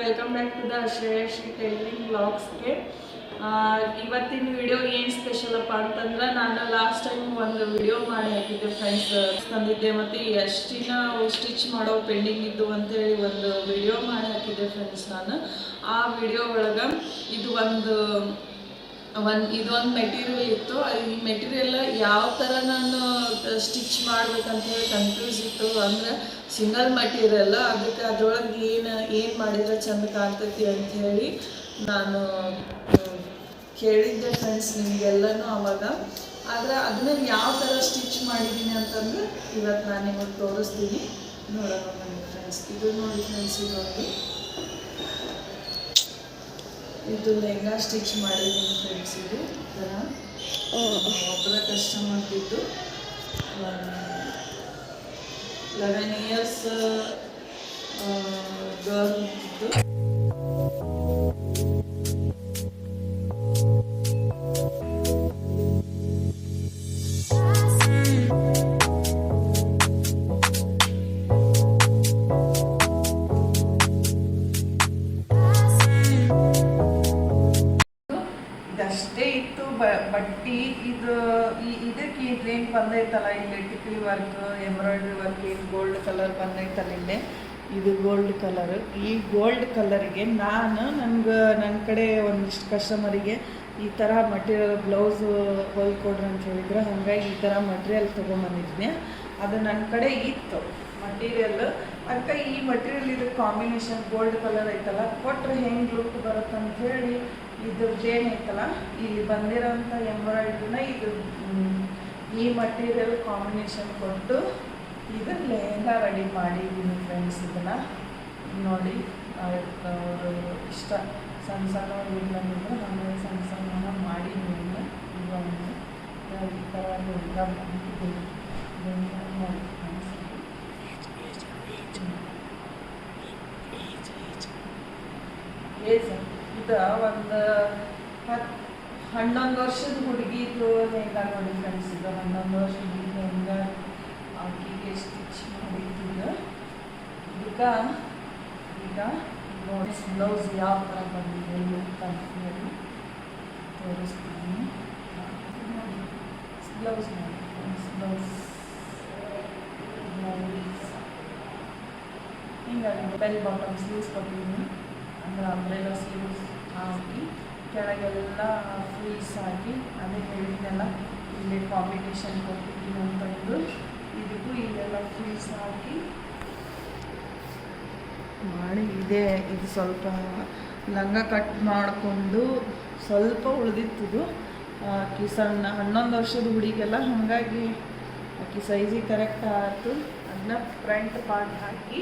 Welcome back to the Shreyashri tailoring ಬ್ಲಾಗ್ಸ್ಗೆ. ಇವತ್ತಿನ video ಏನು ಸ್ಪೆಷಲ್ ಅಪ್ಪ ಅಂತಂದ್ರೆ, ನಾನು ಲಾಸ್ಟ್ ಟೈಮ್ ಒಂದು ವಿಡಿಯೋ ಮಾಡಿ ಹಾಕಿದ್ದೆ ಫ್ರೆಂಡ್ಸ್, ತಂದಿದ್ದೆ ಮತ್ತು ಎಷ್ಟಿನ ಸ್ಟಿಚ್ ಮಾಡೋ ಪೆಂಡಿಂಗ್ ಇದ್ದು ಅಂತೇಳಿ ಒಂದು ವಿಡಿಯೋ ಮಾಡಿ ಹಾಕಿದ್ದೆ ಫ್ರೆಂಡ್ಸ್. ನಾನು ಆ ವಿಡಿಯೋ ಒಳಗೆ ಇದೊಂದು ಮೆಟೀರಿಯಲ್ ಇತ್ತು. ಈ ಮೆಟೀರಿಯಲ್ ಯಾವ ಥರ ನಾನು ಸ್ಟಿಚ್ ಮಾಡ್ಬೇಕಂತೇಳಿ ಕನ್ಫ್ಯೂಸ್ ಇತ್ತು. ಅಂದರೆ ಸಿಂಗಲ್ ಮಟೀರಿಯಲ್, ಅದಕ್ಕೆ ಅದ್ರೊಳಗೆ ಏನು ಮಾಡಿದ್ರೆ ಚೆಂದ ಕಾಣ್ತೈತಿ ಅಂಥೇಳಿ ನಾನು ಕೇಳಿದ್ದೆ ಫ್ರೆಂಡ್ಸ್ ನಿಮಗೆಲ್ಲನೂ ಅವಾಗ. ಆದರೆ ಅದನ್ನ ಯಾವ ಥರ ಸ್ಟಿಚ್ ಮಾಡಿದ್ದೀನಿ ಅಂತಂದ್ರೆ ಇವತ್ತು ನಾನು ನಿಮಗೆ ತೋರಿಸ್ತೀನಿ, ನೋಡೋಣ ಬನ್ನಿ ಫ್ರೆಂಡ್ಸ್. ಇದು ನೋಡಿ ಫ್ರೆಂಡ್ಸ್, ಇದು ಲೆಹಂಗಾ ಸ್ಟಿಚ್ ಮಾಡಿದ್ದೀನಿ ಫ್ರೆಂಡ್ಸ್. ಇದು ಥರ ಒಬ್ಬರ ಕಸ್ಟಮರ್ದಿದ್ದು 11 ಇಯರ್ಸ್ ಗರ್ಲ್ದು. ಇದಷ್ಟೇ ಇತ್ತು ಬಟ್ಟಿ. ಇದಕ್ಕೆ ಏನು ಬಂದೈತಲ್ಲ, ಇಲ್ಲಿ ಟಿಕ್ಲಿ ವರ್ಕ್, ಎಂಬ್ರಾಯ್ಡ್ರಿ ವರ್ಕ್, ಏನು ಗೋಲ್ಡ್ ಕಲರ್ ಬಂದೈತಲ್ಲ ಇಲ್ಲೇ, ಇದು ಗೋಲ್ಡ್ ಕಲರ್. ಈ ಗೋಲ್ಡ್ ಕಲರ್ಗೆ ನನ್ನ ಕಡೆ ಒಂದಿಷ್ಟು ಕಸ್ಟಮರಿಗೆ ಈ ಥರ ಮಟೀರಿಯಲ್ ಬ್ಲೌಸ್ ಹೊಲ್ಕೊಡ್ರಿ ಅಂತ ಹೇಳಿದ್ರೆ, ಹಾಗಾಗಿ ಈ ಥರ ಮಟೀರಿಯಲ್ ತೊಗೊಂಬಂದಿದ್ದೀನಿ. ಅದು ನನ್ನ ಕಡೆ ಇತ್ತು ಮಟೀರಿಯಲ್. ಅದಕ್ಕೆ ಈ ಮಟೀರಿಯಲ್ ಇದು ಕಾಂಬಿನೇಷನ್ ಗೋಲ್ಡ್ ಕಲರ್ ಐತಲ್ಲ, ಕೊಟ್ಟರೆ ಹೆಂಗೆ ಲುಕ್ ಬರುತ್ತೆ ಅಂಥೇಳಿ ಇದ್ರದ್ದೇನೈತಲ್ಲ ಇಲ್ಲಿ ಬಂದಿರೋಂಥ ಎಂಬ್ರಾಯ್ಡ್ರಿನ ಈ ಮಟೀರಿಯಲ್ ಕಾಂಬಿನೇಷನ್ ಕೊಟ್ಟು ಇದನ್ನ ಲೆಹಂಗಾ ರೆಡಿ ಮಾಡಿದ್ದೀನಿ ಫ್ರೆಂಡ್ಸ್. ಇದನ್ನು ನೋಡಿ, ಅವರು ಇಷ್ಟ ಸಣ್ಣ ಸಣ್ಣ ಇಲ್ಲಂದ್ರೆ ಆಮೇಲೆ ಸಣ್ಣ ಸಣ್ಣ ಮಾಡಿದ್ದೀನಿ. ಇದೊಂದು ಈ ಥರ ಲೆಹಂಗಾ ಬಂದಿದ್ದೀನಿ ನೋಡಿ ಫ್ರೆಂಡ್ಸ್. ಇದು ಒಂದು 11 ವರ್ಷದ ಹುಡುಗಿದು ಲೆಹಂಗಾ ನೋಡಿ ಫ್ರೆಂಡ್ಸ್. ಇದು 11 ವರ್ಷದ ಹುಡುಗಿ ಲೆಹಂಗಾ ಆಕೆಗೆ ಸ್ಟಿಚ್ ಮಾಡಿದ್ದು. ಈಗ ಬ್ಲೌಸ್ ಯಾವ ಥರ ಬಂದಿದೆ ಅಂತೇಳಿ ತೋರಿಸ್ತೀನಿ. ಬ್ಲೌಸ್ ನೋಡಿ ಫ್ರೆಂಡ್ಸ್, ಬ್ಲೌಸ್ ಹಿಂಗಾಗಿ ಬೆಲ್ ಬಾಟಮ್ ಸ್ಲೀವ್ಸ್ ಕೊಟ್ಟಿದ್ದೀನಿ. ಅಂದರೆ ಅಂಬ್ರೆಲಾ ಸ್ಲೀವ್ಸ್ ಹಾಕಿ ಕೆಳಗೆಲ್ಲ ಫ್ರೀಸ್ ಹಾಕಿ, ಅದೇ ಹೇಳಿದ್ನೆಲ್ಲ ಇಲ್ಲಿ ಕಾಂಬಿನೇಷನ್ ಕೊಟ್ಟಿದ್ದೀನಿ ಅಂತಂದು ಇದಕ್ಕೂ ಇಲ್ಲೆಲ್ಲ ಫ್ರೀಸ್ ಹಾಕಿ ಮಾಡಿ ಇದು ಸ್ವಲ್ಪ ಲಂಗ ಕಟ್ ಮಾಡಿಕೊಂಡು ಸ್ವಲ್ಪ ಉಳಿದಿತ್ತು. ಆಕಿ ಸಣ್ಣ 11 ವರ್ಷದ ಹುಡುಗಿಗೆಲ್ಲ, ಹಾಗಾಗಿ ಆಕಿ ಸೈಜಿಗೆ ಕರೆಕ್ಟ್ ಆಯಿತು. ಅದನ್ನ ಫ್ರಂಟ್ ಪಾರ್ಟ್ ಹಾಕಿ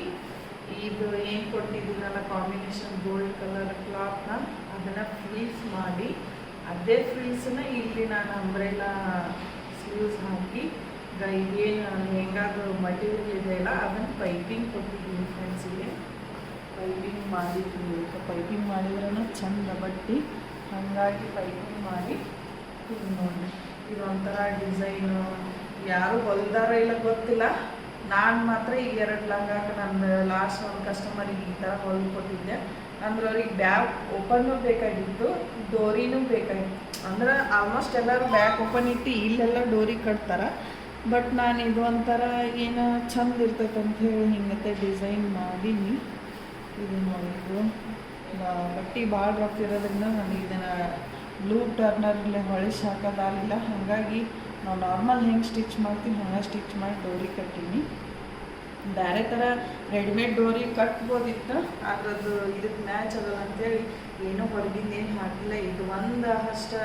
ಇದು ಏನು ಕೊಟ್ಟಿದ್ದೀನಲ್ಲ ಕಾಂಬಿನೇಷನ್ ಗೋಲ್ಡ್ ಕಲರ್ ಕ್ಲಾತ್ನ ಅದನ್ನು ಫ್ರೀಸ್ ಮಾಡಿ, ಅದೇ ಫ್ರೀಸನ್ನ ಇಲ್ಲಿ ನಾನು ಅಂಬ್ರೆಲಾ ಸ್ಲೀವ್ಸ್ ಹಾಕಿ ಏನು ಹೆಂಗಾದ್ರೂ ಮಟೀರಿಯಲ್ ಇದೆಯಲ್ಲ ಅದನ್ನು ಪೈಪಿಂಗ್ ಕೊಟ್ಟಿದ್ದೀನಿ ಫ್ರೆಂಡ್ಸ್. ಇಲ್ಲಿ ಪೈಪಿಂಗ್ ಮಾಡಿದ್ದೀನಿ. ಪೈಪಿಂಗ್ ಮಾಡಿದ್ರೂ ಚಂದ ಬಟ್ಟಿ, ಹಾಗಾಗಿ ಪೈಪಿಂಗ್ ಮಾಡಿ ನೋಡಿ. ಇದೊಂಥರ ಡಿಸೈನು ಯಾರು ಹೊಲ್ದಾರ ಇಲ್ಲ ಗೊತ್ತಿಲ್ಲ, ನಾನು ಮಾತ್ರ ಈಗ 2 ಲಂಗಾಕ ನನ್ನ ಲಾಸ್ಟ್ ಒಂದು ಕಸ್ಟಮರಿಗೆ ಈ ಥರ ಹೊಲ್ದು ಕೊಟ್ಟಿದ್ದೆ. ಅಂದ್ರೆ ಅವ್ರಿಗೆ ಬ್ಯಾಕ್ ಓಪನ್ನು ಬೇಕಾಗಿತ್ತು, ಡೋರಿನೂ ಬೇಕಾಗಿತ್ತು. ಅಂದ್ರೆ ಆಲ್ಮೋಸ್ಟ್ ಎಲ್ಲರೂ ಬ್ಯಾಕ್ ಓಪನ್ ಇಟ್ಟು ಇಲ್ಲೆಲ್ಲ ಡೋರಿ ಕಟ್ತಾರೆ. ಬಟ್ ನಾನು ಇದು ಒಂಥರ ಏನೋ ಚಂದ ಇರ್ತೈತೆ ಅಂತ ಹೇಳಿ ಹಿಂಗತ್ತೆ ಡಿಸೈನ್ ಮಾಡೀನಿ. ಇದು ನೋಡಿದ್ದು ಬಟ್ಟೆ ಭಾಳ ರಫ್ ಇರೋದ್ರಿಂದ ನಾನು ಇದನ್ನು ಬ್ಲೂ ಟರ್ನರ್ಲೆ ಹೊಳಿಸಿ ಹಾಕೋದಾಗಿಲ್ಲ. ಹಾಗಾಗಿ ನಾವು ನಾರ್ಮಲ್ ಹೆಂಗೆ ಸ್ಟಿಚ್ ಮಾಡ್ತೀವಿ ಹಂಗೆ ಸ್ಟಿಚ್ ಮಾಡಿ ಡೋರಿ ಕಟ್ಟೀನಿ. ಬೇರೆ ಥರ ರೆಡಿಮೇಡ್ ಡೋರಿ ಕಟ್ಬೋದಿತ್ತು, ಅದ್ರದ್ದು ಇದಕ್ಕೆ ಮ್ಯಾಚ್ ಆಗಲ್ಲ ಅಂಥೇಳಿ ಏನೋ ಹೊರಗಿಂದ ಏನು ಹಾಕಿಲ್ಲ. ಇದು ಒಂದು ಅಷ್ಟು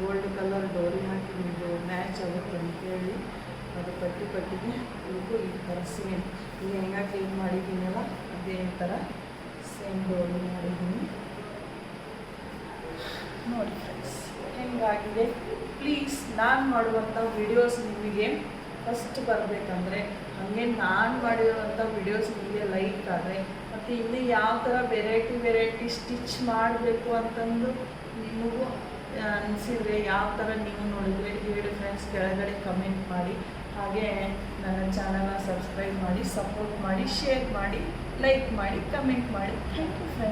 ಗೋಲ್ಡ್ ಕಲರ್ ಡೋರಿ ಹಾಕಿದ್ದೀನಿ, ಇದು ಮ್ಯಾಚ್ ಆಗುತ್ತೆ ಅಂಥೇಳಿ ಅದು ಪಟ್ಟಿಗೆ ಇದಕ್ಕೂ ಈ ಥರ ಸೇಮ್ ಈಗ ಹೆಂಗೆ ಕ್ಲೀನ್ ಮಾಡಿದ್ದೀನಲ್ಲ ಅದೇ ಥರ ಸೇಮ್ ಡೋರಿ ಮಾಡಿದ್ದೀನಿ ನೋಡಿ ಫ್ರೆಂಡ್ಸ್. ಹೆಂಗಾಗಿದೆ ಪ್ಲೀಸ್, ನಾನು ಮಾಡುವಂಥ ವಿಡಿಯೋಸ್ ನಿಮಗೆ ಫಸ್ಟ್ ಬರಬೇಕಂದ್ರೆ, ಹಾಗೆ ನಾನು ಮಾಡಿರುವಂಥ ವಿಡಿಯೋಸ್ ನಿಮಗೆ ಲೈಕ್ ಆದರೆ, ಮತ್ತು ಇನ್ನೂ ಯಾವ ಥರ ವೆರೈಟಿ ಸ್ಟಿಚ್ ಮಾಡಬೇಕು ಅಂತಂದು ನಿಮಗೂ ಅನಿಸಿದರೆ, ಯಾವ ಥರ ನೀವು ನೋಡಿದರೆ ಹೇಳಿ ಫ್ರೆಂಡ್ಸ್, ಕೆಳಗಡೆ ಕಮೆಂಟ್ ಮಾಡಿ. ಹಾಗೆ ನನ್ನ ಚಾನಲ್ನ ಸಬ್ಸ್ಕ್ರೈಬ್ ಮಾಡಿ, ಸಪೋರ್ಟ್ ಮಾಡಿ, ಶೇರ್ ಮಾಡಿ, ಲೈಕ್ ಮಾಡಿ, ಕಮೆಂಟ್ ಮಾಡಿ. Thank you friends.